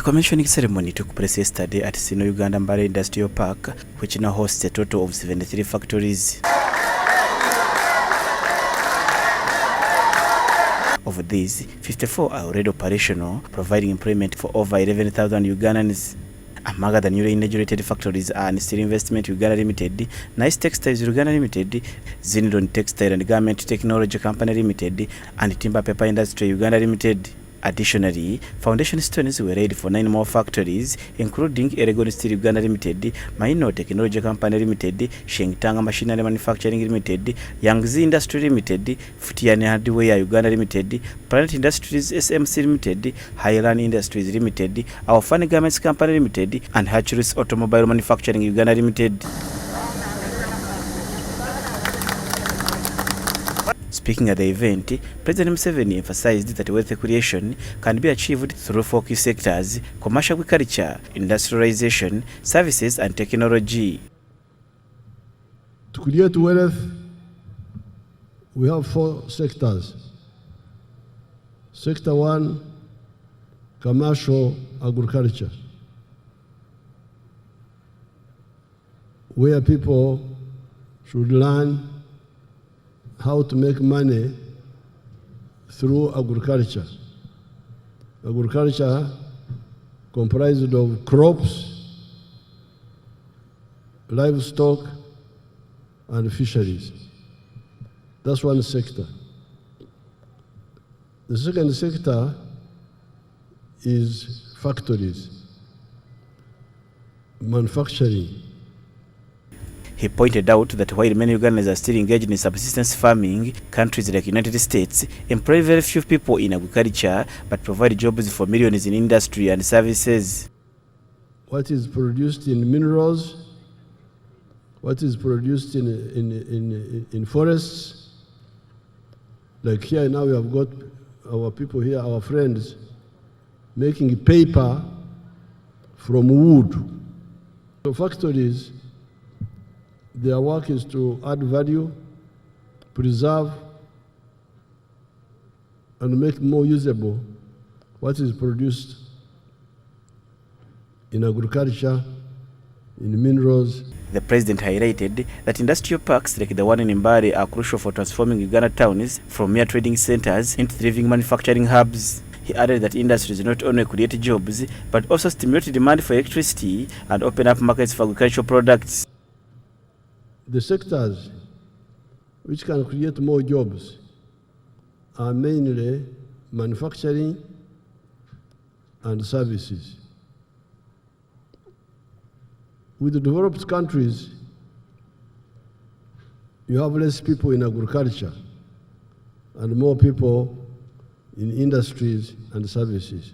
commissioning ceremony took place yesterday at Sino, Uganda Mbale Industrial Park, which now hosts a total of 73 factories. Of these, 54 are already operational, providing employment for over 11,000 Ugandans. Among the newly inaugurated factories are Steel Investment Uganda Limited, Nice Textiles Uganda Limited, Zinron Textile and Garment Technology Company Limited, and Timber Paper Industry Uganda Limited. Additionally, foundation stones were laid for 9 more factories, including Eregon Steel Uganda Limited, Maino Technology Company Limited, Shengtanga Machinery Manufacturing Limited, Yangzi Industry Limited, Futiani Hardware Uganda Limited, Planet Industries SMC Limited, Highland Industries Limited, Our Funny Garments Company Limited, and Hatcheries Automobile Manufacturing Uganda Limited. Speaking at the event, President Museveni emphasized that wealth creation can be achieved through 4 key sectors: commercial agriculture, industrialization, services and technology. To create wealth, we have 4 sectors. Sector 1, commercial agriculture, where people should learn how to make money through agriculture. Agriculture comprised of crops, livestock, and fisheries. That's one sector. The second sector is factories, manufacturing. He pointed out that while many Ugandans are still engaged in subsistence farming, countries like United States employ very few people in agriculture but provide jobs for millions in industry and services. What is produced in minerals, what is produced in forests, like here now we have got our people here, our friends, making paper from wood. So factories, their work is to add value, preserve, and make more usable what is produced in agriculture, in minerals. The president highlighted that industrial parks like the one in Mbale are crucial for transforming Uganda towns from mere trading centers into thriving manufacturing hubs. He added that industries not only create jobs, but also stimulate demand for electricity and open up markets for agricultural products. The sectors which can create more jobs are mainly manufacturing and services. With the developed countries, you have less people in agriculture and more people in industries and services.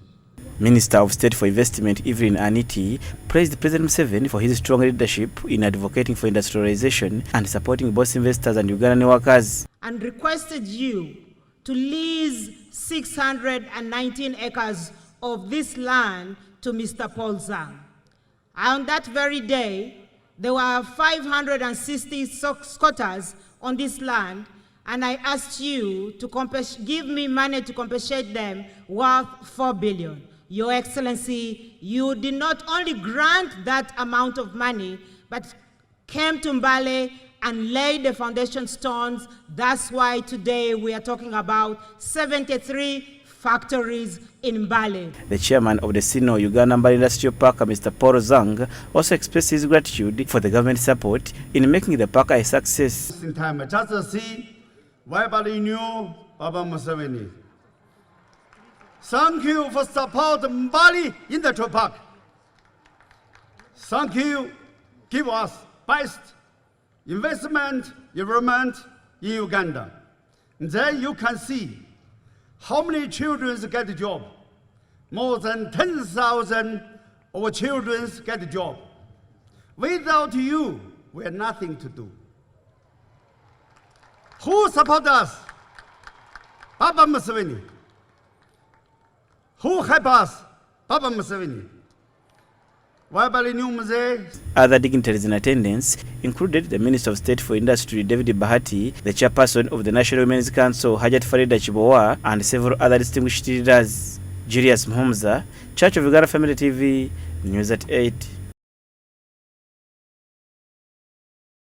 Minister of State for Investment Evelyn Aniti praised President Museveni for his strong leadership in advocating for industrialization and supporting both investors and Ugandan workers. And requested you to lease 619 acres of this land to Mr. Paul Zhang. On that very day, there were 560 squatters on this land, and I asked you to give me money to compensate them worth 4 billion. Your Excellency, you did not only grant that amount of money, but came to Mbale and laid the foundation stones. That's why today we are talking about 73 factories in Mbale. The chairman of the Sino, Uganda Mbale Industrial Park, Mr. Paul Zhang, also expressed his gratitude for the government support in making the park a success. In time, just see, everybody knew Baba Museveni. Thank you for support Mbale Industrial Park. Thank you. Give us best investment environment in Uganda. And then you can see how many children get a job. More than 10,000 of our children get a job. Without you, we have nothing to do. Who support us? Baba Museveni. Who help us? Baba Museveni. Other dignitaries in attendance included the Minister of State for Industry, David Bahati, the chairperson of the National Women's Council, Hajat Farida Chibowa, and several other distinguished leaders. Julius Mhumza, Church of Uganda Family TV, News at 8.